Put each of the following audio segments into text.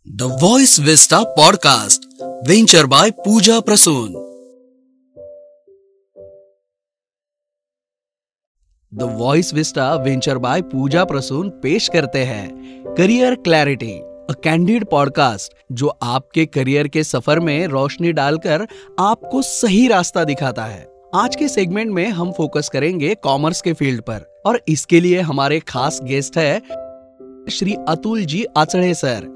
The Voice Vista Podcast, venture by Pooja Prasoon. The Voice Vista venture by Pooja Prasoon पेश करते हैं career clarity, अ candid podcast जो आपके career के सफर में रोशनी डालकर आपको सही रास्ता दिखाता है। आज के सेगमेंट में हम फोकस करेंगे कॉमर्स के फील्ड पर और इसके लिए हमारे खास गेस्ट है Shri Atul ji Achade sir,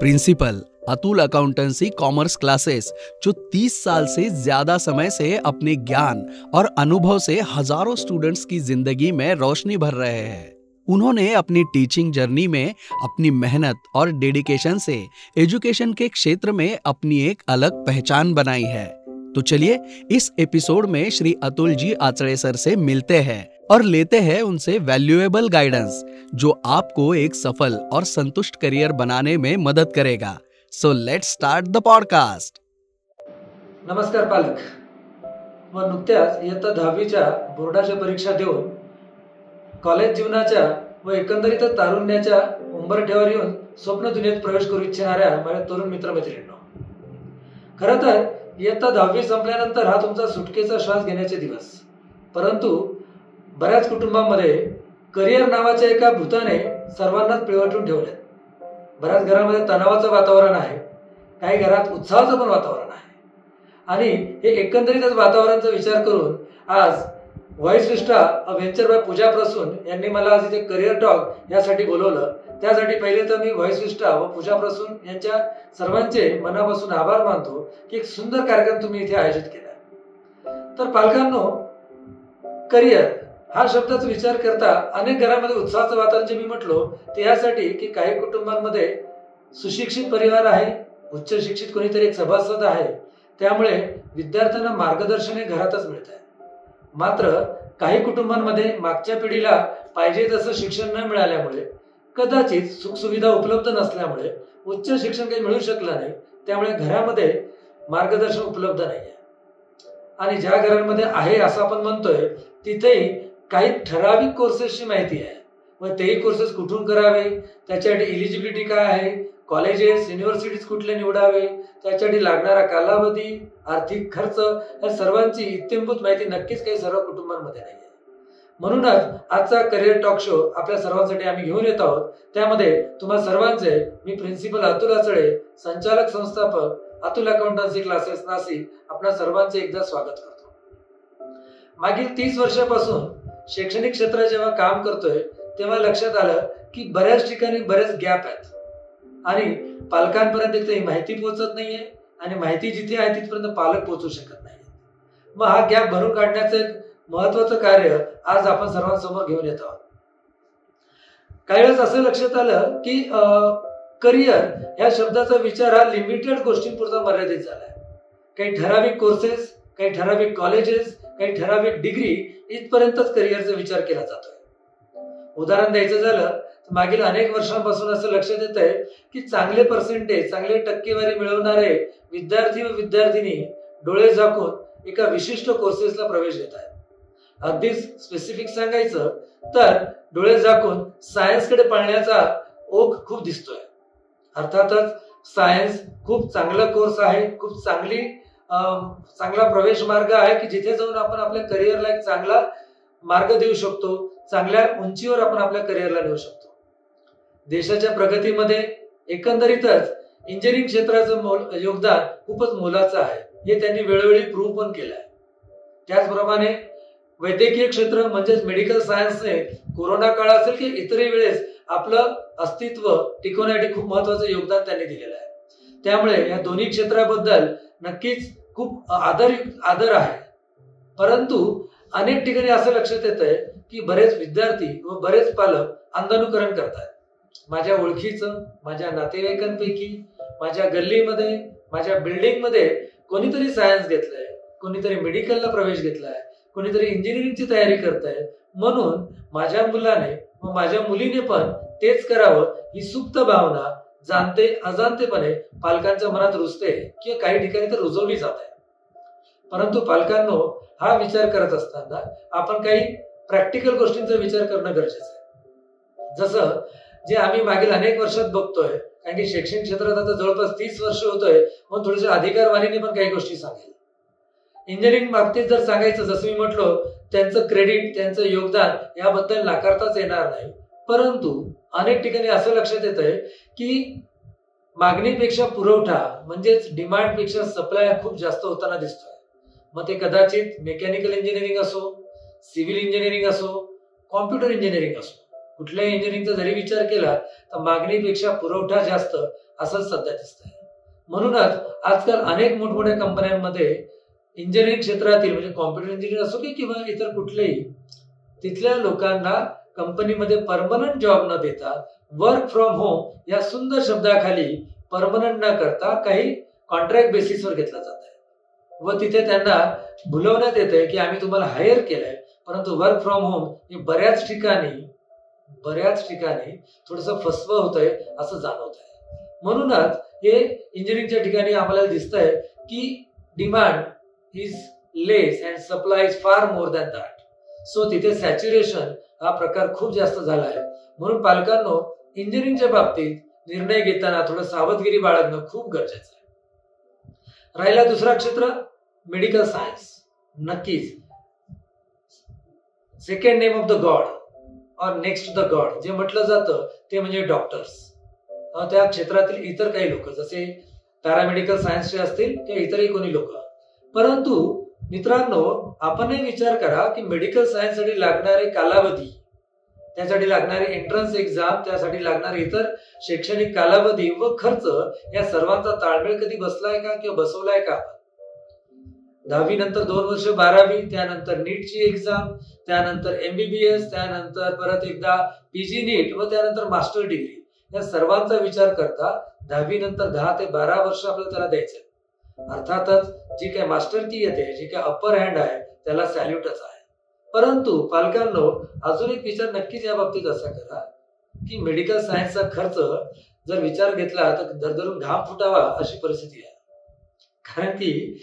principal Atul accountancy commerce classes, जो 30 साल से ज्यादा समय से अपने ज्ञान और अनुभव से हजारों स्टूडेंट्स की जिंदगी में रोशनी भर रहे हैं। उन्होंने अपनी टीचिंग जर्नी में अपनी मेहनत और डेडिकेशन से एजुकेशन के क्षेत्र में अपनी एक अलग पहचान बनाई है। तो चलिए इस एपिसोड में श्री अतुल जी आचड़े सर से मिलते हैं और लेते हैं उनसे वैल्यूएबल गाइडेंस जो आपको एक सफल और संतुष्ट करियर बनाने में मदद करेगा। So let's start the podcast. नमस्कार पालक, व नुकत्याच इयत्ता 10वीच्या बोर्डाच्या परीक्षा देऊन कॉलेज जीवनाच्या व एकंदरीत तारुण्याच्या उंबरठ्यावर येऊन स्वप्न दुनियेत प्रवेश करू इच्छिणाऱ्या माझ्या तरुण मित्रमैत्रिणींनो, खरं तर इयत्ता 10वी संपल्यानंतर हा तुमचा सुटकेचा श्वास घेण्याचे दिवस, परंतु बऱ्याच कुटुंबांमध्ये करिअर नावाच्या एका भूताने सर्वांनाच पिळवटून ठेवले। बऱ्याच घरामध्ये तणावाचं वातावरण आहे, काही घरात उत्साहाचं पण वातावरण आहे आणि हे एकंदरीतच वातावरणाचा विचार करून आज व्हॉइस विस्टा अ व्हेंचर बाय पूजा प्रसून यांनी मला आज इथे करिअर टॉक यासाठी बोलवलं। त्यासाठी पहिले तर मी व्हॉइस विस्टा व पूजा प्रसून यांच्या सर्वांचे मनापासून आभार मानतो की एक सुंदर कार्यक्रम तुम्ही इथे आयोजित केला। तर पालकांनो, करिअर हा शब्दाचा विचार करता अनेक घरांमध्ये उत्साहाचं वातावरण जे मी म्हटलो ते यासाठी की काही कुटुंबांमध्ये सुशिक्षित परिवार आहे, उच्च शिक्षित कोणीतरी एक सभासद आहे, त्यामुळे विद्यार्थ्यांना मार्गदर्शन हे घरातच मिळत आहे। मात्र काही कुटुंबांमध्ये मागच्या पिढीला पाहिजे तसं शिक्षण न मिळाल्यामुळे, कदाचित सुखसुविधा उपलब्ध नसल्यामुळे उच्च शिक्षण काही मिळू शकलं नाही, त्यामुळे घरामध्ये मार्गदर्शन उपलब्ध नाहीये। आणि ज्या घरांमध्ये आहे असं आपण म्हणतोय तिथेही काही ठराविक कोर्सेसची माहिती आहे व तेही कोर्सेस कुठून करावे, त्याच्यासाठी इलिजिबिलिटी काय आहे, कॉलेजेस युनिव्हर्सिटीज कुठले निवडावे, त्याच्यासाठी लागणारा कालावधी, आर्थिक खर्च या सर्वांची इत्थंभूत माहिती नक्कीच काही सर्व कुटुंबांमध्ये नाही आहे। म्हणूनच आजचा करिअर टॉक शो आपल्या सर्वांसाठी आम्ही घेऊन येत आहोत। त्यामध्ये तुम्हा सर्वांचे मी प्रिन्सिपल अतुल आचड़े, संचालक संस्थापक अतुल अकाउंटन्सी क्लासेस नाशिक, आपल्या सर्वांचे एकदा स्वागत करतो। मागील 30 वर्षापासून शैक्षणिक क्षेत्रात जेव्हा काम करतोय तेव्हा लक्षात आलं की बऱ्याच ठिकाणी बरेच गॅप आहेत आणि पालकांपर्यंत एक तर ही माहिती पोहोचत नाहीये आणि माहिती जिथे आहे तिथपर्यंत पालक पोहोचू शकत नाही। मग हा गॅप भरून काढण्याचं एक महत्वाचं कार्य आज आपण सर्वांसमोर घेऊन येत आहोत। काही वेळेस असं लक्षात आलं की करिअर या शब्दाचा विचार हा लिमिटेड गोष्टींपुरता मर्यादित झालाय। काही ठराविक कोर्सेस, काही ठराविक कॉलेजेस, काही ठराविक डिग्री इथपर्यंतच करिअरचा विचार केला जातोय। उदाहरण द्यायचं झालं तर मागील अनेक वर्षांपासून असं लक्षात येत आहे की चांगले पर्सेंटेज, चांगले टक्केवारी मिळवणारे विद्यार्थी व विद्यार्थिनी डोळे झाकून एका विशिष्ट कोर्सेसला प्रवेश घेत आहेत। अगदी स्पेसिफिक सांगायचं तर डोळे झाकून सायन्सकडे पळण्याचा ओघ खूप दिसतोय। अर्थातच सायन्स खूप चांगला कोर्स आहे, खूप चांगला प्रवेश मार्ग आहे की जिथे जाऊन आपण आपल्या करिअरला एक चांगला मार्ग देऊ शकतो, चांगल्या उंचीवर आपण आपल्या करिअरला नेऊ शकतो। देशाच्या प्रगतीमध्ये एकंदरीतच इंजिनिअरिंग क्षेत्राचं योगदान खूपच मोलाचं आहे, हे त्यांनी वेळोवेळी प्रूव्ह पण केलं आहे। त्याचप्रमाणे वैद्यकीय क्षेत्र म्हणजेच मेडिकल सायन्सने कोरोना काळ असेल की इतरही वेळेस आपलं अस्तित्व टिकवण्यासाठी खूप महत्वाचं योगदान त्यांनी दिलेलं आहे। त्यामुळे या दोन्ही क्षेत्राबद्दल नक्कीच खूप आदर आहे। परंतु अनेक ठिकाणी असं लक्षात येत आहे की बरेच विद्यार्थी व बरेच पालक अंधानुकरण करतात। माझ्या ओळखीचं, माझ्या नातेवाईकांपैकी, माझ्या गल्लीमध्ये, माझ्या बिल्डिंगमध्ये कोणीतरी सायन्स घेतलंय, कोणीतरी मेडिकलला प्रवेश घेतलाय, कोणीतरी इंजिनिअरिंगची तयारी करताय, म्हणून माझ्या मुलाने व माझ्या मुलीने पण तेच करावं ही सुप्त भावना जाणते अजाणतेपणे पालकांच्या मनात रुजते किंवा काही ठिकाणी तर रुजवली जात आहे। परंतु पालकांनो, हा विचार करत असताना आपण काही प्रॅक्टिकल गोष्टींचा विचार करणं गरजेचं आहे। जसं जे आम्ही मागील अनेक वर्षात बघतोय कारण की शैक्षणिक क्षेत्रात आता जवळपास 30 वर्ष होतोय, म्हणून थोडेसे अधिकारवाणीने पण काही गोष्टी सांगेल. इंजिनिअरिंग बाबतीत जर सांगायचं, जसं मी म्हटलो, त्यांचं क्रेडिट, त्यांचं योगदान याबद्दल नाकारताच येणार नाही. परंतु अनेक ठिकाणी असं लक्षात येत आहे की मागणीपेक्षा पुरवठा म्हणजेच डिमांडपेक्षा सप्लाय खूप जास्त होताना दिसतोय. मग ते कदाचित मेकॅनिकल इंजिनिअरिंग असो, सिव्हिल इंजिनिअरिंग असो, कॉम्प्युटर इंजिनिअरिंग असो, कुठल्याही इंजिनिअरिंगचा जरी विचार केला तर मागणीपेक्षा पुरवठा जास्त असं सध्या दिसतंय. म्हणूनच आजकाल अनेक मोठमोठ्या कंपन्यांमध्ये इंजिनिअरिंग क्षेत्रातील म्हणजे कॉम्प्युटर इंजिनिअर असो की किंवा इतर कुठलेही, तिथल्या लोकांना कंपनीमध्ये परमनंट जॉब न देता वर्क फ्रॉम होम या सुंदर शब्दाखाली परमनंट न करता काही कॉन्ट्रॅक्ट बेसिसवर घेतला जात आहे व तिथे त्यांना भुलवण्यात येत आहे की आम्ही तुम्हाला हायर केलंय, परंतु वर्क फ्रॉम होम हे बऱ्याच ठिकाणी थोडस फसवं होतंय असं जाणवत आहे. म्हणूनच हे इंजिनिअरिंगच्या ठिकाणी आम्हाला दिसतंय की demand is less and supply is far more than that. So तिथे सॅच्युरेशन हा प्रकार खूप जास्त झाला आहे. म्हणून पालकांनो, इंजिनिअरिंगच्या बाबतीत निर्णय घेताना थोडं सावधगिरी बाळगणं खूप गरजेचं आहे. राहिला दुसरा क्षेत्र मेडिकल सायन्स. नक्कीच second name of the God और नेक्स्ट टू द गॉड जे म्हटलं जातं ते म्हणजे डॉक्टर्स. त्या क्षेत्रातील इतर काही लोक जसे पॅरामेडिकल सायन्सचे असतील किंवा इतरही कोणी लोक. परंतु मित्रांनो, आपणही विचार करा की मेडिकल सायन्स साठी लागणारे कालावधी, त्यासाठी लागणारे एंट्रन्स एक्झाम, त्यासाठी लागणारे इतर शैक्षणिक कालावधी व खर्च या सर्वांचा ताळमेळ कधी बसलाय का किंवा बसवलाय का? 10वी नंतर 2 वर्ष 12वी, त्यानंतर नीटची एक्झाम, त्यानंतर MBBS, त्यानंतर परत एकदा PG नीट व त्यानंतर मास्टर डिग्री, या सर्वांचा विचार करता 10वी नंतर 10 ते 12 वर्ष आपल्याला त्याला द्यायचे. अर्थातच जी काय मास्टर की येते, जी काय अप्पर हँड आहे, त्याला सॅल्यूटच आहे. परंतु पालकांनो, अजून एक विचार नक्कीच या बाबतीत असा करा की मेडिकल सायन्सचा खर्च जर विचार घेतला तर दरदरून घाम फुटावा अशी परिस्थिती आहे. कारण की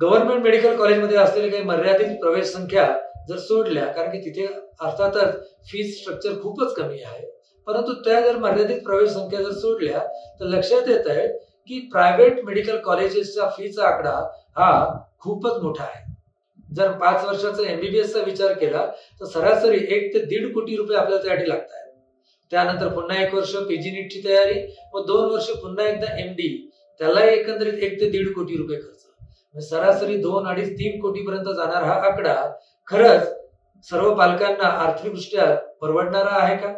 गव्हर्नमेंट मेडिकल कॉलेजमध्ये असलेली काही मर्यादित प्रवेश संख्या जर सोडल्या, कारण की तिथे अर्थातच फीस स्ट्रक्चर खूपच कमी आहे, परंतु त्या जर मर्यादित प्रवेश संख्या जर सोडल्या तर लक्षात येत आहे की प्रायव्हेट मेडिकल कॉलेजेसचा फीचा आकडा हा खूपच मोठा आहे. जर 5 वर्षाचा MBBSचा विचार केला तर सरासरी 1 ते 1.5 कोटी रुपये आपल्याला त्यासाठी लागतात. त्यानंतर पुन्हा 1 वर्ष PG नीटची तयारी व 2 वर्ष पुन्हा एकदा MD, त्याला एकंदरीत 1 ते 1.5 कोटी रुपये खर्च. सरासरी 2, 2.5, 3 कोटी पर्यंत जाणारा हा आकडा खरंच सर्व पालकांना आर्थिकदृष्ट्या परवडणारा आहे का?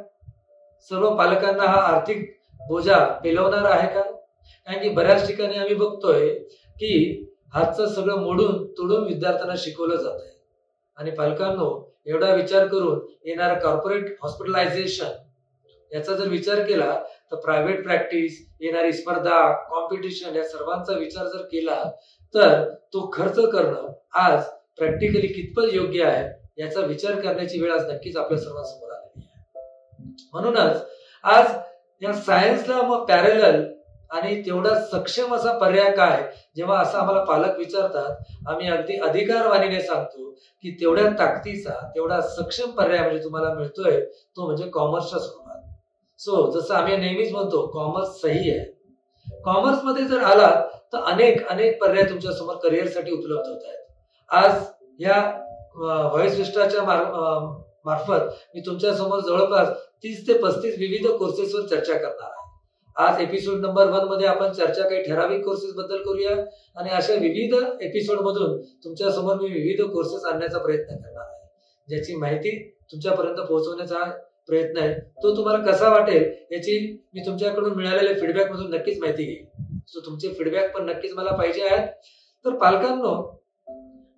सर्व पालकांना हा आर्थिक बोजा पेलवणारा आहे का? कारण की बऱ्याच ठिकाणी आम्ही बघतोय की हातचं सगळं मोडून तोडून विद्यार्थ्यांना शिकवलं जात आहे. आणि पालकांनो, एवढा विचार करून येणारा कॉर्पोरेट हॉस्पिटलायझेशन याचा जर विचार केला तर प्रायव्हेट प्रॅक्टिस, येणारी स्पर्धा, कॉम्पिटिशन या सर्वांचा विचार जर केला तर तो खर्च करणं आज प्रॅक्टिकली कितपत योग्य आहे याचा विचार करण्याची वेळ आज नक्कीच आपल्या सर्वांसमोर आलेली आहे. म्हणूनच आज या सायन्सला मग पॅरलल आणि तेवढा सक्षम असा पर्याय काय, जेव्हा असं आम्हाला पालक विचारतात, आम्ही अगदी अधिकारवाणीने सांगतो की तेवढ्या ताकदीचा, तेवढा सक्षम पर्याय म्हणजे तुम्हाला मिळतोय तो म्हणजे कॉमर्सच्या स्वरूपात. सो जसं आम्ही नेहमीच म्हणतो, कॉमर्स सही आहे. कॉमर्स मध्ये जर आला तर अनेक पर्याय तुमच्या समोर करिअरसाठी उपलब्ध होत आहेत. आज या व्हॉइस विस्टाच्या मार्फत मी तुमच्या समोर जवळपास 30 ते 35 विविध कोर्सेसवर चर्चा करणार आहे. आज एपिसोड नंबर 1 मध्ये आपण चर्चा काही ठराविक कोर्सेस बद्दल करूया आणि अशा विविध एपिसोड मधून तुमच्या समोर मी विविध कोर्सेस आणण्याचा प्रयत्न करणार आहे. ज्याची माहिती तुमच्यापर्यंत पोहोचवण्याचा प्रयत्न आहे. तो तुम्हाला कसा वाटेल याची मी तुमच्याकडून मिळालेल्या फीडबॅक मधून नक्कीच माहिती घेईन. सो तुमचे फीडबॅक पण नक्कीच मला पाहिजे आहेत. तर पालकांनो,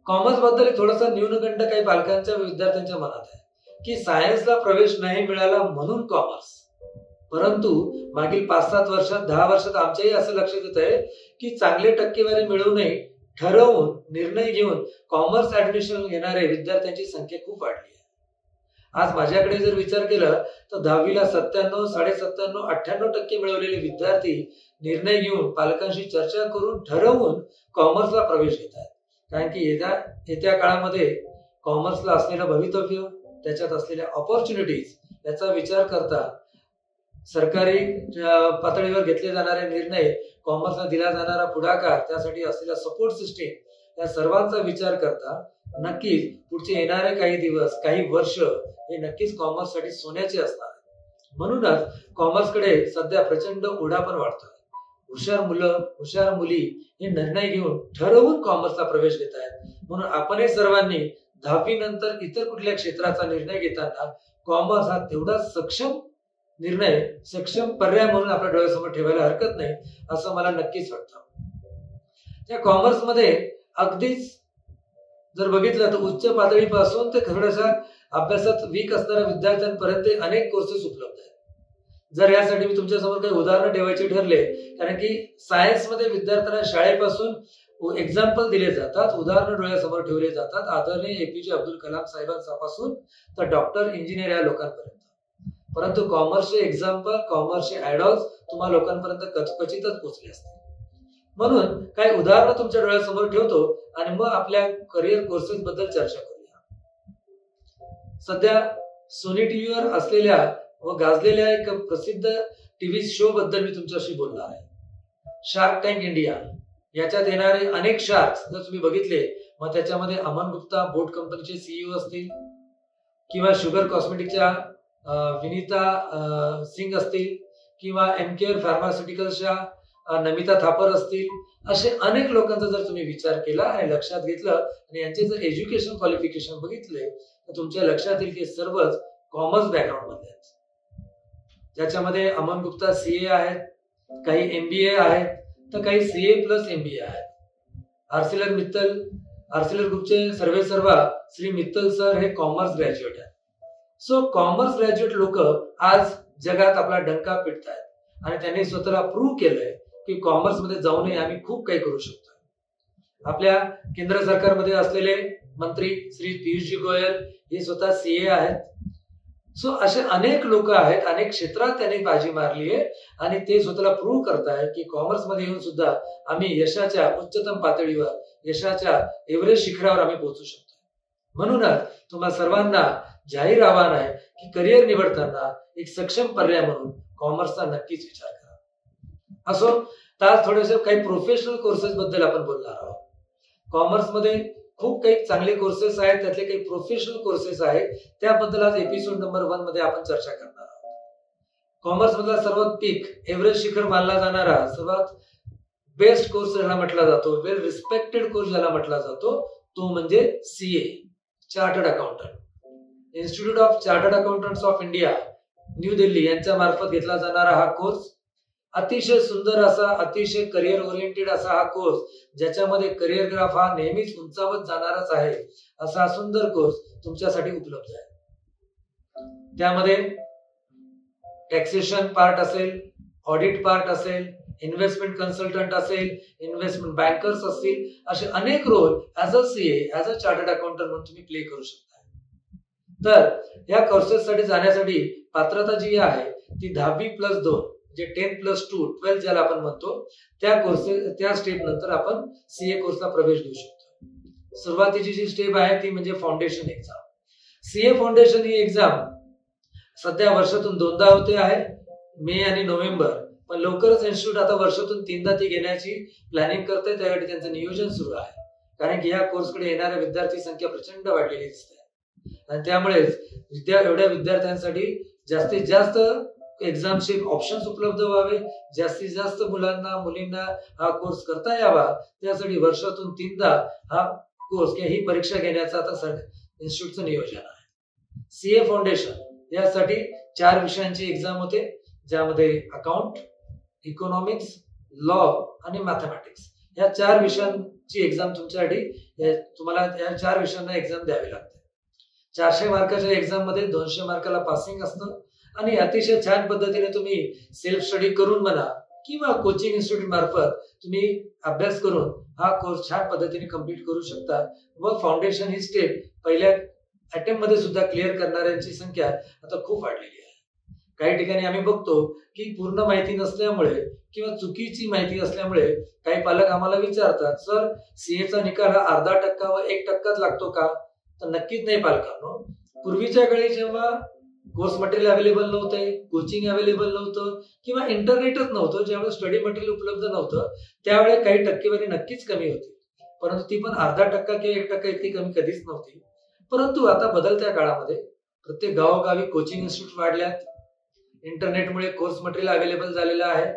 कॉमर्स बद्दल थोडासा न्यूनगंड काही पालकांच्या विद्यार्थ्यांच्या मनात आहे की सायन्सला प्रवेश नाही मिळाला म्हणून कॉमर्स. परंतु मागील 5-7 वर्षात, 10 वर्षात आमच्याही असं लक्षात येत आहे की चांगले टक्केवारी मिळवूनही ठरवून निर्णय घेऊन कॉमर्स ऍडमिशन घेणारे विद्यार्थ्यांची संख्या खूप वाढली आहे. आज माझ्याकडे जर विचार केला तर 10वीला 97, 97, 98% मिळवलेले विद्यार्थी निर्णय घेऊन पालकांशी चर्चा करून ठरवून कॉमर्सला प्रवेश घेतात. कारण की येत्या काळामध्ये कॉमर्सला असलेलं भवितव्य, त्याच्यात असलेल्या ऑपॉर्च्युनिटीज याचा विचार करता सरकारी पातळीवर घेतले जाणारे निर्णय, कॉमर्सला दिला जाणारा पुढाकार, त्यासाठी असलेला सपोर्ट सिस्टीम, या सर्वांचा विचार करता नक्कीच पुढचे येणारे काही दिवस, काही वर्ष हे नक्कीच कॉमर्ससाठी सोन्याचे असणार. म्हणूनच कॉमर्सकडे सध्या प्रचंड ओढा पण वाढतोय. हुशार मुलं, हुशार मुली हे निर्णय घेऊन ठरवून कॉमर्सला प्रवेश घेत आहेत. म्हणून आपणही सर्वांनी 10वी नंतर इतर कुठल्या क्षेत्राचा निर्णय घेताना कॉमर्स हा तेवढा सक्षम निर्णय, सक्षम पर्याय म्हणून आपल्या डोळ्यासमोर ठेवायला हरकत नाही, असं मला नक्कीच वाटतं. त्या कॉमर्समध्ये अगदीच जर बघितलं तर उच्च पातळीपासून ते थोड्याशा अभ्यासात वीक असणाऱ्या विद्यार्थ्यांपर्यंत अनेक कोर्सेस उपलब्ध आहेत. जर यासाठी मी तुमच्या समोर काही उदाहरणं ठेवायचे ठरले, कारण की सायन्समध्ये विद्यार्थ्यांना शाळेपासून एक्झाम्पल दिले जातात, उदाहरणं डोळ्यासमोर ठेवले जातात, आदरणीय APJ अब्दुल कलाम साहेबांपासून तर डॉक्टर, इंजिनियर या लोकांपर्यंत. परंतु कॉमर्सचे एक्झाम्पल, कॉमर्सचे आयडॉल्स तुम्हा लोकांपर्यंत क्वचितच पोहोचले असतील. म्हणून काही उदाहरणं तुमच्या डोळ्यासमोर ठेवतो आणि मग आपल्या करिअर कोर्सेस बद्दल चर्चा करूया. सध्या सोनी टीव्हीवर असलेल्या व गाजलेल्या एक प्रसिद्ध टीव्ही शो बद्दल मी तुमच्याशी बोलणार आहे. Shark tank India. याच्यात येणारे अनेक शार्क्स जर तुम्ही बघितले, मग त्याच्यामध्ये अमन गुप्ता बोट कंपनीचे CEO असतील, किंवा शुगर कॉस्मेटिकच्या विनीता सिंग असतील, किंवा MKR फार्मास्युटिकल्सच्या नमिता थापर असतील, असे अनेक लोकांचा जर तुम्ही विचार केला आणि लक्षात घेतलं आणि यांचे जर एज्युकेशन क्वालिफिकेशन बघितले, तर तुमच्या लक्षात येईल की सर्वच कॉमर्स बॅकग्राऊंड मध्ये आहेत. ज्याच्यामध्ये अमन गुप्ता CA आहेत, काही MBA आहेत, तर काही CA+MBA आहेत. आर्सिलर ग्रुपचे सर्वेसर्वा श्री मित्तल सर हे कॉमर्स ग्रॅज्युएट आहेत. सो कॉमर्स ग्रॅज्युएट लोक आज जगात आपला डंका पिटतायत आणि त्यांनी स्वतःला प्रूव्ह केलंय की कॉमर्स मध्ये जाऊनही आम्ही खूप काही करू शकतो. आपल्या केंद्र सरकारमध्ये असलेले मंत्री श्री पियुषजी गोयल हे स्वतः CA आहेत. सो असे अनेक लोक आहेत, अनेक क्षेत्रात त्यांनी बाजी मारली आहे आणि ते स्वतःला प्रूव्ह करतायत की कॉमर्स मध्ये येऊन सुद्धा आम्ही यशाच्या उच्चतम पातळीवर, यशाच्या एव्हरेस्ट शिखरावर आम्ही पोहोचू शकतो. म्हणूनच तुम्हाला सर्वांना जाहीर आवाहन आहे की करिअर निवडताना एक सक्षम पर्याय म्हणून कॉमर्सचा नक्कीच विचार करा. असो, तर थोडेसे काही प्रोफेशनल कोर्सेस बद्दल आपण बोलणार आहोत. कॉमर्समध्ये खूप काही चांगले कोर्सेस आहेत, त्यातले काही प्रोफेशनल कोर्सेस आहेत, त्याबद्दल आज एपिसोड नंबर 1 मध्ये आपण चर्चा करणार आहोत. कॉमर्स मधला सर्वात पीक, एव्हरेस्ट शिखर मानला जाणारा सर्वात बेस्ट कोर्स ज्याला म्हटला जातो, वेल रिस्पेक्टेड कोर्स ज्याला म्हटला जातो, तो म्हणजे CA, chartered accountant. Institute of chartered accountants of India, new Delhi यांच्या मार्फत घेतला जाणारा हा कोर्स अतिशय सुंदर असा, अतिशय करिअर ओरिएंटेड असा हा कोर्स, ज्याच्यामध्ये करिअर ग्राफ हा नेहमीच उंचावत जाणारच आहे, असा सुंदर कोर्स तुमच्यासाठी उपलब्ध आहे. त्यामध्ये टॅक्सेशन पार्ट असेल, ऑडिट पार्ट असेल, इन्व्हेस्टमेंट कन्सल्टंट असेल, इन्व्हेस्टमेंट बँकर्स असतील, असे अनेक role as a CA, as a chartered accountant म्हणून तुम्ही प्ले करू शकता. तर या कोर्सेस साठी जाण्यासाठी पात्रता जी आहे ती 10वी+2 जे 10+2 12 ज्याला आपण म्हणतो, त्या स्टेप नंतर आपण CA कोर्सला प्रवेश देऊ शकतो. सुरुवातीची जी स्टेप आहे ती म्हणजे फाउंडेशन एक्झाम. CA फाउंडेशन ही एक्झाम सध्या वर्षातून 2दा होते आहे, मे आणि नोव्हेंबर. पण लवकरच इन्स्टिट्यूट आता वर्षातून 3दा ती घेण्याची प्लॅनिंग करते, त्यासाठी त्यांचं नियोजन सुरू आहे. कारण की या कोर्सकडे येणाऱ्या विद्यार्थी संख्या प्रचंड वाढलेली दिसते आणि त्यामुळेच एवढ्या विद्यार्थ्यांसाठी जास्तीत जास्त एक्झामचे ऑप्शन्स उपलब्ध व्हावे, जास्तीत जास्त मुलांना, मुलींना हा कोर्स करता यावा, त्यासाठी वर्षातून 3दा हा कोर्स किंवा ही परीक्षा घेण्याचं आता इन्स्टिट्यूटचं नियोजन आहे. CA फाउंडेशन यासाठी 4 विषयांची एक्झाम होते, ज्यामध्ये अकाउंट, इकॉनॉमिक्स, लॉ आणि मॅथमॅटिक्स या 4 विषयांची एक्झाम तुमच्यासाठी, तुम्हाला या 4 विषयांना एक्झाम द्यावी लागते. 400 मार्काच्या एक्झाम मध्ये 200 मार्काला पासिंग असतं आणि अतिशय छान पद्धतीने तुम्ही सेल्फ स्टडी करून म्हणा किंवा कोचिंग इन्स्टिट्यूट मार्फत तुम्ही अभ्यास करून हा कोर्स छान पद्धतीने कंप्लीट करू शकता. व फाउंडेशन ही स्टेप पहिल्या अटेम्प्ट मध्ये सुद्धा क्लिअर करणाऱ्यांची संख्या आता खूप वाढलेली आहे. काही ठिकाणी आम्ही बघतो की पूर्ण माहिती नसल्यामुळे किंवा चुकीची माहिती असल्यामुळे काही पालक आम्हाला विचारतात, सर CA चा निकाल हा 0.5% व 1%च लागतो का? तर नक्कीच नाही पालकांनो. पूर्वीच्या काळी जेव्हा कोर्स मटेरियल अवेलेबल नव्हते, कोचिंग अवेलेबल नव्हतं किंवा इंटरनेटच नव्हतं, ज्यावेळेस स्टडी मटेरियल उपलब्ध नव्हतं त्यावेळेस काही टक्केवारी नक्कीच कमी होती, परंतु ती पण 0.5% किंवा 1% इतकी कमी कधीच नव्हती. परंतु आता बदलत्या काळामध्ये प्रत्येक गावोगावी कोचिंग इन्स्टिट्यूट वाढल्यात, इंटरनेटमुळे कोर्स मटेरियल अवेलेबल झालेलं आहे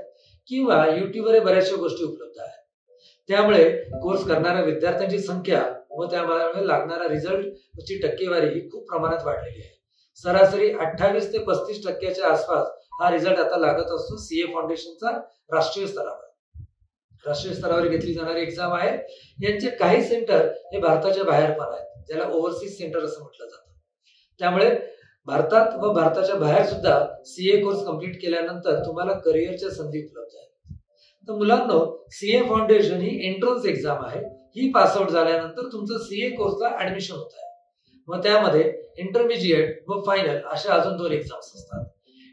किंवा युट्यूबवर बऱ्याचशा गोष्टी उपलब्ध आहेत. त्यामुळे कोर्स करणाऱ्या विद्यार्थ्यांची संख्या व त्यामुळे लागणारा रिझल्टची टक्केवारी ही खूप प्रमाणात वाढलेली आहे. सरासरी 28 ते 35% आसपास हा रिझल्ट आता लागत असतो सीए फाउंडेशनचा राष्ट्रीय स्तरावर घेतली जाणारी एक्झाम आहे. यांचे काही सेंटर हे भारताच्या बाहेर पण आहेत, ज्याला ओव्हरसीज सेंटर असं म्हटलं जातं. त्यामुळे भारतात व भारताच्या बाहेर सुद्धा सीए कोर्स कंप्लीट केल्यानंतर तुम्हाला करिअरच्या संधी उपलब्ध आहेत. तर मुलांनो, सीए फाउंडेशन ही एंट्रन्स एक्झाम आहे. ही पासआउट झाल्यानंतर तुमचं सीए कोर्सला ऍडमिशन होत आहे व त्यामध्ये इंटरमिजिएट व फायनल अशा अजून 2 एक्झाम्स असतात.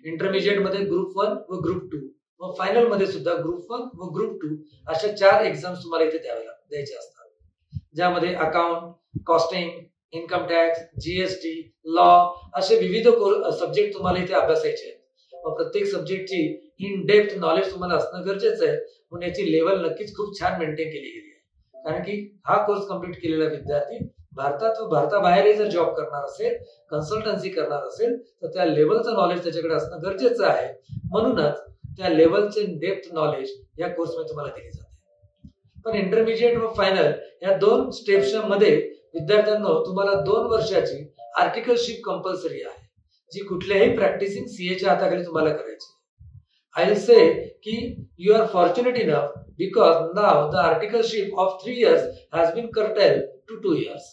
इंटरमिजिएट मध्ये ग्रुप 1 व ग्रुप 2 व फायनल मध्ये सुद्धा ग्रुप 1 व ग्रुप 2 अशा 4 एक्झाम्स तुम्हाला इथे द्यायचे असतात, ज्यामध्ये account, costing, income tax, GST, law असे विविध सब्जेक्ट तुम्हाला इथे अभ्यासायचे आहेत. व प्रत्येक सब्जेक्टची इन डेप्थ नॉलेज तुम्हाला असणं गरजेचं आहे, म्हणून याची लेवल नक्कीच खूप छान मेंटेन केली गेली आहे. कारण की हा कोर्स कंप्लीट केलेला विद्यार्थी भारतात व भारताबाहेरही जर जॉब करणार असेल, कन्सल्टन्सी करणार असेल, तर त्या लेवलचं नॉलेज त्याच्याकडे असणं गरजेचं आहे. म्हणूनच त्या लेवलचे डेप्थ नॉलेज या कोर्समध्ये तुम्हाला दिली जाते. पण इंटरमिजिएट व फायनल या 2 स्टेप्सच्या मध्ये विद्यार्थ्यांना तुम्हाला 2 वर्षाची आर्टिकलशिप कंपल्सरी आहे, जी कुठल्याही प्रॅक्टिसिंग सीएच्या हाताखाली तुम्हाला करायची. आय विल से की you are fortunate enough because now the articleship of 3 years has been curtailed to 2 years.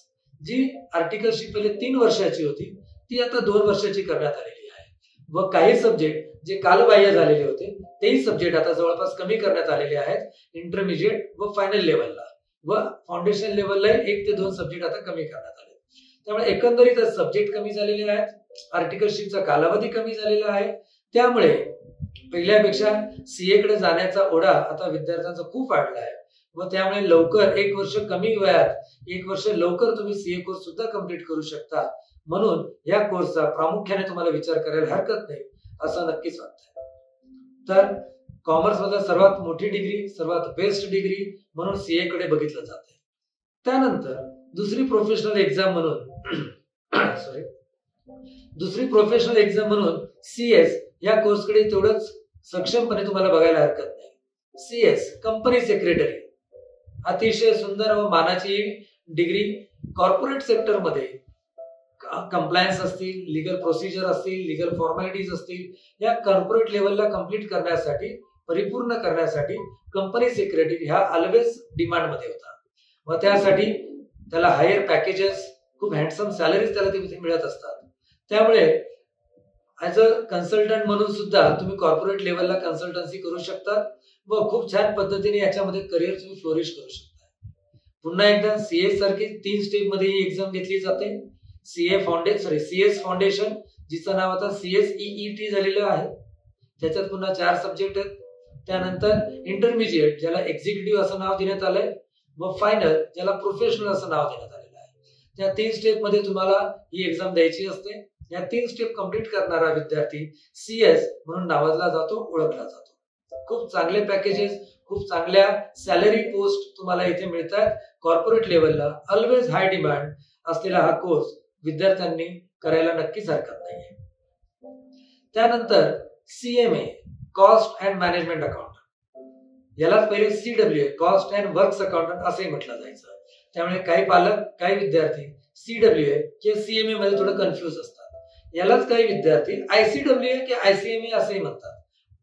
जी आर्टिकलशिप पहिले 3 वर्षाची होती ती आता 2 वर्षाची करण्यात आलेली आहे व काही सब्जेक्ट जे कालबाह्य झालेले होते तेही सब्जेक्ट आता जवळपास कमी करण्यात आलेले आहेत. इंटरमिजिएट व फायनल लेवलला व फाउंडेशन लेवलला 1 ते 2 सब्जेक्ट आता कमी करण्यात आले. त्यामुळे एकंदरीतच सब्जेक्ट कमी झालेले आहेत, आर्टिकलशिपचा कालावधी कमी झालेला आहे. त्यामुळे पहिल्यापेक्षा सीए कडे जाण्याचा ओढा आता विद्यार्थ्यांचा खूप वाढला आहे व त्यामुळे लवकर 1 वर्ष कमी वयात 1 वर्ष लवकर तुम्ही सीए कोर्स सुद्धा कंप्लीट करू शकता. म्हणून या कोर्सचा प्रामुख्याने तुम्हाला विचार करायला हरकत नाही असं नक्कीच वाटतंय. तर कॉमर्स मधला सर्वात मोठी डिग्री, सर्वात बेस्ट डिग्री म्हणून सीए कडे बघितलं जाते. त्यानंतर दुसरी प्रोफेशनल एक्झाम म्हणून सीएस या कोर्सकडे तेवढंच सक्षमपणे तुम्हाला बघायला हरकत नाही. सीएस कंपनी सेक्रेटरी अतिशय सुंदर व मानाची डिग्री. कॉर्पोरेट सेक्टर मध्ये कंप्लायन्स असतील, लीगल प्रोसिजर असतील, लीगल फॉर्मॅलिटीज असतील, या कॉर्पोरेट लेवलला कंप्लीट करण्यासाठी, परिपूर्ण करण्यासाठी कंपनी सेक्रेटरी हा ऑलवेज डिमांड मध्ये होता व त्यासाठी त्याला हायर पॅकेजेस, खूप हँडसम सॅलरीज त्याला तिथे मिळत असतात. त्यामुळे ऍज अ कन्सल्टंट म्हणून सुद्धा तुम्ही कॉर्पोरेट लेवलला कन्सल्टन्सी करू शकता व खूप छान पद्धतीने याच्यामध्ये करिअर तुम्ही फ्लोरिश करू शकता. पुन्हा एकदा सीएस सारखी 3 स्टेप मध्ये ही एक्झाम घेतली जाते. सीएस फाउंडेशन जिचं नाव आता CSEET झालेलं आहे, त्याच्यात पुन्हा 4 सब्जेक्ट आहेत. त्यानंतर इंटरमिजिएट ज्याला एक्झिक्युटिव्ह असं नाव देण्यात आलंय व फायनल ज्याला प्रोफेशनल असं नाव देण्यात आलेलं आहे. त्या 3 स्टेप मध्ये तुम्हाला ही एक्झाम द्यायची असते. या 3 स्टेप कंप्लीट करणारा विद्यार्थी सीएस म्हणून नावाजला जातो, ओळखला जातो. खूप चांगले पॅकेजेस, खूप चांगल्या सॅलरी पोस्ट तुम्हाला इथे मिळतात. कॉर्पोरेट लेवलला ऑलवेज हाय डिमांड असलेला हा कोर्स विद्यार्थ्यांनी करायला नक्कीच हरकत नाहीये. त्यानंतर CMA cost and management accountant, यालाच पहिले CWA cost and works accountant असंही म्हटलं जायचं. त्यामुळे काही पालक, काही विद्यार्थी CWA किंवा सीएमए मध्ये थोडं कन्फ्युज असतात. यालाच काही विद्यार्थी ICWA किंवा ICMA असंही म्हणतात.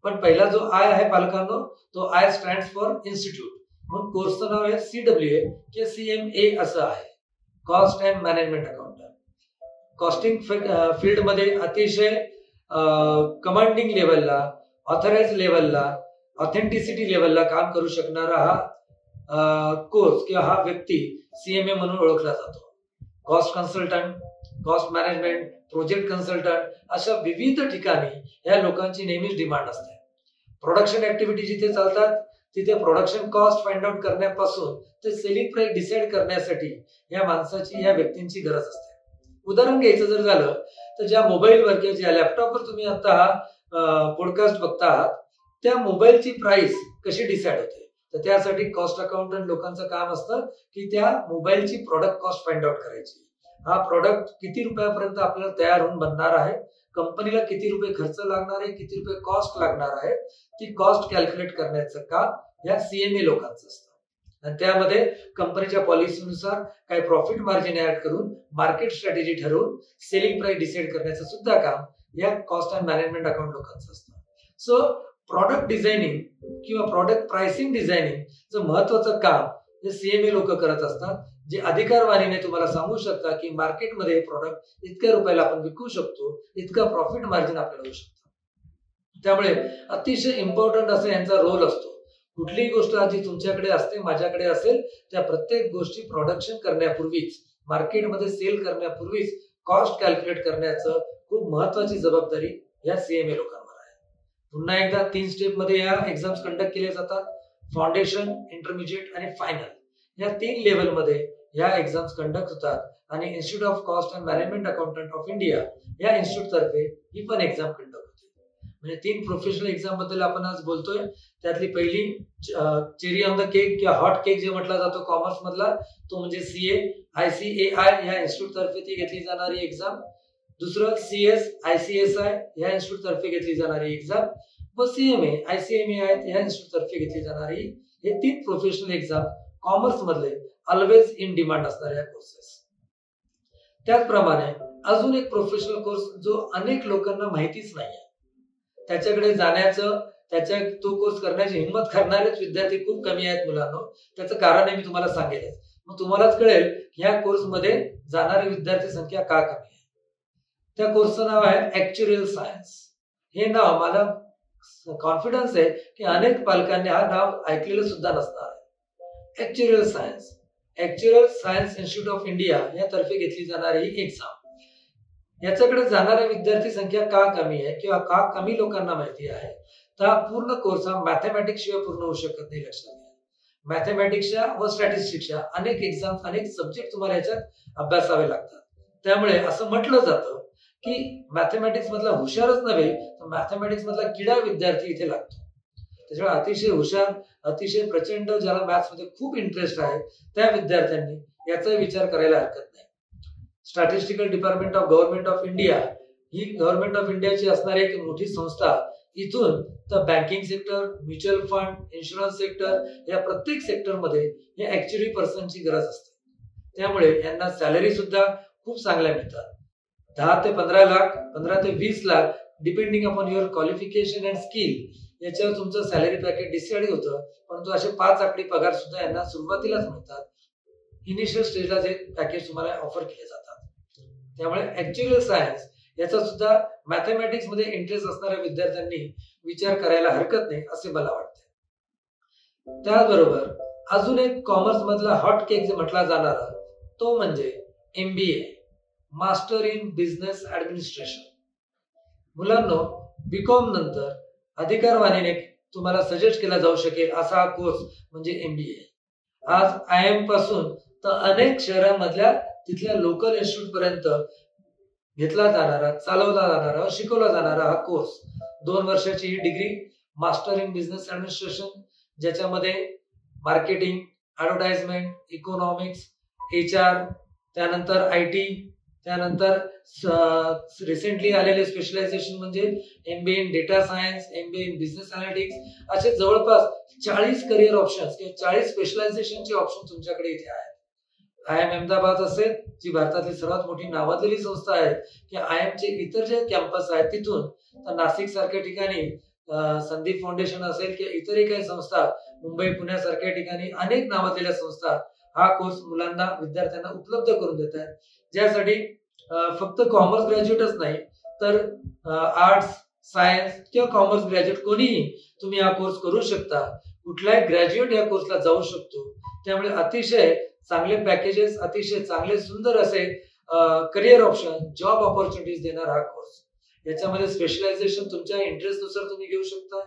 पण पहिला जो आय आहे पालकांनो, तो आय स्टँड्स फॉर इन्स्टिट्यूट, म्हणून कोर्सचं नाव आहे CWA किंवा CMA असं आहे, cost and management accountant. Costing field मध्ये अतिशय कमांडिंग लेवलला, ऑथराइज लेवलला, ऑथेंटिसिटी लेवलला काम करू शकणारा हा कोर्स किंवा हा व्यक्ती सीएमए म्हणून ओळखला जातो. Cost consultant, cost management, project consultant अशा विविध ठिकाणी या लोकांची नेहमीच डिमांड असते. प्रोडक्शन ऍक्टिव्हिटी जिथे चालतात तिथे प्रोडक्शन कॉस्ट फाइंड आउट करण्यापासून ते सेलिंग प्राइस डिसाइड करण्यासाठी या माणसाची, या व्यक्तींची गरज असते. उदाहरण घ्यायचं जर झालं तर ज्या मोबाईलवर किंवा ज्या लॅपटॉपवर तुम्ही आता हा पॉडकास्ट बघता आहात त्या मोबाईलची प्राइस कशी डिसाईड होते, तर त्यासाठी कॉस्ट अकाउंटंट लोकांचं काम असतं की त्या मोबाईलची प्रोडक्ट कॉस्ट फाइंड आउट करायची. हा प्रोडक्ट किती रुपयापर्यंत आपल्याला तयार होऊन बनणार आहे, कंपनीला किती रुपये खर्च लागणार आहे, किती रुपये कॉस्ट लागणार आहे, ती कॉस्ट कॅल्क्युलेट करण्याचं काम या सीएमए लोकांचं असतं. आणि त्यामध्ये कंपनीच्या पॉलिसीनुसार काही प्रॉफिट मार्जिन ऍड करून मार्केट स्ट्रॅटेजी ठरवून सेलिंग प्राइस डिसाईड करण्याचं सुद्धा काम या कॉस्ट अँड मॅनेजमेंट अकाउंट लोकांचं असतं. सो प्रॉडक्ट डिझायनिंग किंवा प्रॉडक्ट प्राइसिंग डिझायनिंगचं महत्वाचं काम हे सीएमए लोक करत असतात, जे अधिकारवाणीने तुम्हाला सांगू शकतात की मार्केटमध्ये हे प्रॉडक्ट इतक्या रुपयाला आपण विकू शकतो, इतका प्रॉफिट मार्जिन आपल्याला होऊ शकतं. त्यामुळे अतिशय इम्पॉर्टंट असा यांचा रोल असतो. कुठलीही गोष्ट जी तुमच्याकडे असते, माझ्याकडे असेल, त्या प्रत्येक गोष्टी प्रोडक्शन करण्यापूर्वीच, मार्केटमध्ये सेल करण्यापूर्वीच कॉस्ट कॅल्क्युलेट करण्याचं खूप महत्वाची जबाबदारी या सीएमए लोकांवर आहे. पुन्हा एकदा 3 स्टेप मध्ये या एक्झाम्स कंडक्ट केले जातात. फाउंडेशन, इंटरमिजिएट आणि फायनल या 3 लेवल मध्ये या एक्झाम्स कंडक्ट होतात आणि institute of cost and management accountant of India या इन्स्टिट्यूट तर्फे ही पण एक्झाम कंडक्ट होते. म्हणजे 3 प्रोफेशनल एक्झाम बद्दल आपण आज बोलतोय. त्यातली पहिली चेरी ऑन द केक किंवा हॉट केक जे म्हटला जातो कॉमर्स मधला, तो म्हणजे सीए ICAI या इन्स्टिट्यूट तर्फे ती घेतली जाणारी एक्झाम. दुसरं CS ICSI या इन्स्टिट्यूट तर्फे घेतली जाणारी एक्झाम व CMA ICMAI या इन्स्टिट्यूट तर्फे घेतली जाणारी हे 3 प्रोफेशनल एक्झाम कॉमर्स मधले ऑलवेज इन डिमांड असणाऱ्या कोर्सेस. त्याचप्रमाणे अजून एक प्रोफेशनल कोर्स जो अनेक लोकांना माहितीच नाहीये, त्याच्याकडे जाण्याचं, तो कोर्स करण्याची हिंमत करणारेच विद्यार्थी खूप कमी आहेत मुलांनो. त्याचं कारण आहे मी तुम्हाला सांगेल. मग तुम्हालाच कळेल ह्या कोर्समध्ये जाणारी विद्यार्थी संख्या का कमी आहे. त्या कोर्सचं नाव आहे ऍक्च्युरियल सायन्स. हे नाव मला कॉन्फिडन्स आहे की अनेक पालकांनी हा नाव ऐकलेलं सुद्धा नसणार आहे. Actuarial science, actuarial science institute of India या तर्फे घेतली जाणारी ही एक्झाम. याच्याकडे जाणाऱ्या विद्यार्थी संख्या का कमी आहे किंवा का कमी लोकांना माहिती आहे, तर हा पूर्ण कोर्स हा मॅथमॅटिक्स शिवाय पूर्ण होऊ शकत नाही. लक्षात घ्या, मॅथमॅटिक्सच्या व स्टॅटिस्टिक्सच्या अनेक एक्झाम, अनेक सब्जेक्ट तुम्हाला याच्यात अभ्यासावे लागतात. त्यामुळे असं म्हटलं जातं की मॅथमॅटिक्स मधला हुशारच नव्हे तर मॅथमॅटिक्स मधला किडा विद्यार्थी इथे लागतो. त्याच्यामुळे अतिशय हुशार, अतिशय प्रचंड ज्याला मॅथ्स मध्ये खूप इंटरेस्ट आहे त्या विद्यार्थ्यांनी याचा विचार करायला हरकत नाही. Statistical department of government of India he government of इंडियाची असणारी एक मोठी संस्था. इथून तर banking sector, mutual fund, insurance sector या प्रत्येक सेक्टरमध्ये या ऍक्च्युअली पर्सनची गरज असते. त्यामुळे यांना सॅलरी सुद्धा खूप चांगल्या मिळतात. 10 ते 15 लाख, 15 ते 20 lakh depending upon your qualification and skill याच्यावर तुमचं सॅलरी पॅकेज डिसाइड होतं. परंतु असे 5 आकडी पगार सुद्धा यांना सुरुवातीलाच मिळतात. इनिशियल स्टेजला जे पॅकेज तुम्हाला ऑफर केले जातात. त्यामुळे ऍक्च्युअल सायन्स याचा सुद्धा मॅथमॅटिक्स मध्ये इंटरेस्ट असणाऱ्या विद्यार्थ्यांनी विचार करायला हरकत नाही असे मला वाटते. त्याचबरोबर अजून एक कॉमर्स मधला हॉट केक जे म्हटला जाणारा तो म्हणजे MBA, master in business administration. मुलांनो, बीकॉम नंतर अधिकारवाणीने तुम्हाला सजेस्ट केला जाऊ शकेल असा हा कोर्स म्हणजे MBA. आज IIM पासून तर अनेक शहरांमधल्या तिथल्या लोकल इन्स्टिट्यूट पर्यंत घेतला जाणारा, चालवला जाणारा, शिकवला जाणारा हा कोर्स 2 वर्षाची ही degree master in business administration, ज्याच्यामध्ये मार्केटिंग, ऍडव्हर्टाइजमेंट, इकॉनॉमिक्स, HR, त्यानंतर IT, त्यानंतर रिसेंटली आलेले स्पेशलायझेशन म्हणजे MBA in data science, MBA in business analytics, असे जवळपास 40 करिअर ऑप्शन्स किंवा 40 स्पेशलायझेशनचे ऑप्शन तुमच्याकडे इथे आहेत. IIM अहमदाबाद असेल, जी भारतातली सर्वात मोठी नावाजलेली संस्था आहे, की IIM चे इतर जे कॅम्पस आहेत तिथून तर नाशिक सारख्या ठिकाणी संदीप फाउंडेशन असेल किंवा इतरही काही संस्था, मुंबई, पुण्यासारख्या ठिकाणी अनेक नावाजलेल्या संस्था हा कोर्स मुलांना, विद्यार्थ्यांना उपलब्ध करून देत आहेत. ज्यासाठी फक्त कॉमर्स ग्रॅज्युएटच नाही तर आर्ट्स, सायन्स किंवा कॉमर्स ग्रॅज्युएट कोणीही तुम्ही हा कोर्स करू शकता. कुठलाही ग्रॅज्युएट या कोर्सला जाऊ शकतो. त्यामुळे अतिशय चांगले पॅकेजेस, अतिशय चांगले सुंदर असे करिअर ऑप्शन, जॉब ऑपॉर्च्युनिटीज देणार हा कोर्स. याच्यामध्ये स्पेशलायझेशन तुमच्या इंटरेस्ट नुसार तुम्ही घेऊ शकता.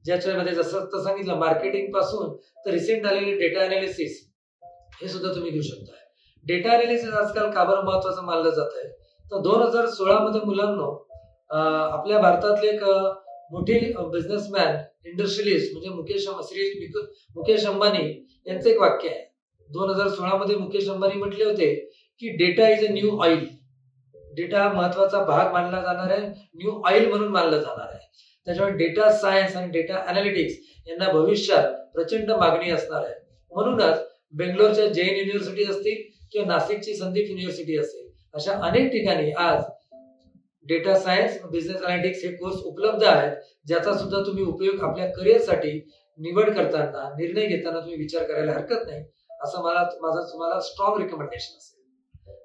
ज्याच्यामध्ये जसं सांगितलं मार्केटिंग पासून तर रिसेंट आलेले डेटा अनालिसिस हे सुद्धा तुम्ही घेऊ शकता. डेटा अनालिसिस आजकाल का बरं महत्वाचं मानलं जात आहे, तर 2016 मध्ये मुलांनो आपल्या भारतातले एक मोठी बिझनेसमॅन इंडस्ट्रियलिस्ट म्हणजे मुकेश अंबानी यांचं एक वाक्य आहे. 2016 मध्ये मुकेश अंबानी म्हटले होते की data is a new oil. Data हा महत्वाचा भाग मानला जाणार आहे, न्यू ऑइल म्हणून मानलं जाणार आहे. त्याच्यामुळे डेटा सायन्स आणि डेटा अनालिटिक्स यांना भविष्यात प्रचंड मागणी असणार आहे. म्हणूनच बेंगलोरच्या जैन युनिव्हर्सिटी असतील किंवा नाशिकची संदीप युनिव्हर्सिटी असेल, अशा अनेक ठिकाणी आज डेटा सायन्स बिझनेस अनालिटिक्स हे कोर्स उपलब्ध आहेत, ज्याचा सुद्धा तुम्ही उपयोग आपल्या करिअरसाठी निवड करताना, निर्णय घेताना तुम्ही विचार करायला हरकत नाही, असं माझं तुम्हाला स्ट्रॉंग रिकमेंडेशन असेल.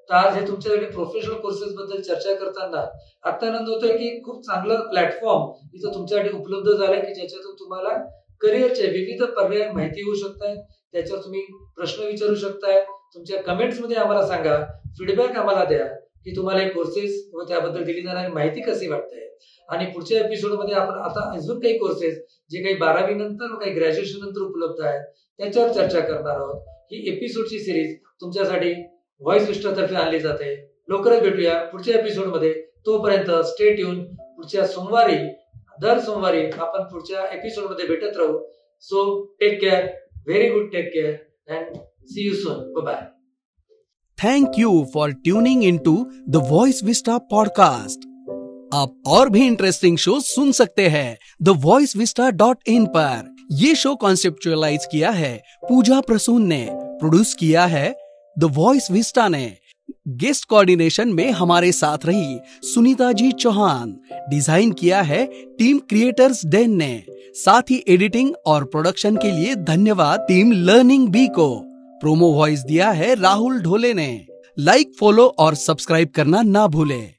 तर आज हे तुमच्याकडे प्रोफेशनल कोर्सेस बद्दल चर्चा करताना अत्यानंद होतोय की खूप चांगलं प्लॅटफॉर्म इथं तुमच्यासाठी उपलब्ध झालंय की ज्याच्यातून तुम्हाला करिअरचे विविध पर्याय माहिती होऊ शकतायत. त्याच्यावर तुम्ही प्रश्न विचारू शकताय. तुमच्या कमेंट्स मध्ये आम्हाला सांगा, फीडबॅक आम्हाला द्या की तुम्हाला हे कोर्सेस व त्याबद्दल दिली जाणारी माहिती कशी वाटते. आणि पुढच्या एपिसोड मध्ये आपण आता अजून काही कोर्सेस जे काही 12वी नंतर व काही ग्रॅज्युएशन नंतर उपलब्ध आहेत त्याच्यावर चर्चा करणार आहोत. ही एपिसोडची सिरीज तुमच्यासाठी व्हॉइस विस्टा तर्फे आणली जाते. लवकरच भेटूया पुढच्या एपिसोड मध्ये. तोपर्यंत स्टे ट्यून. दर सोमवारी आपण पुढच्या एपिसोड मध्ये भेटत राहू. So take care, very good, take care and see you soon. Bye. Thank you for tuning into the Voice Vista podcast. आप और भी इंटरेस्टिंग शो सुन सकते हैं thevoicevista.in पर. ये शो कॉन्सेप्चुअलाइज किया है पूजा प्रसून ने, प्रोड्यूस किया है द वॉइस विस्टा ने. गेस्ट कोऑर्डिनेशन में हमारे साथ रही सुनीता जी चौहान. डिजाइन किया है टीम क्रिएटर्स डेन ने. साथ ही एडिटिंग और प्रोडक्शन के लिए धन्यवाद टीम लर्निंग बी को. प्रोमो वॉइस दिया है राहुल ढोले ने. लाइक, फॉलो और सब्सक्राइब करना ना भूलें.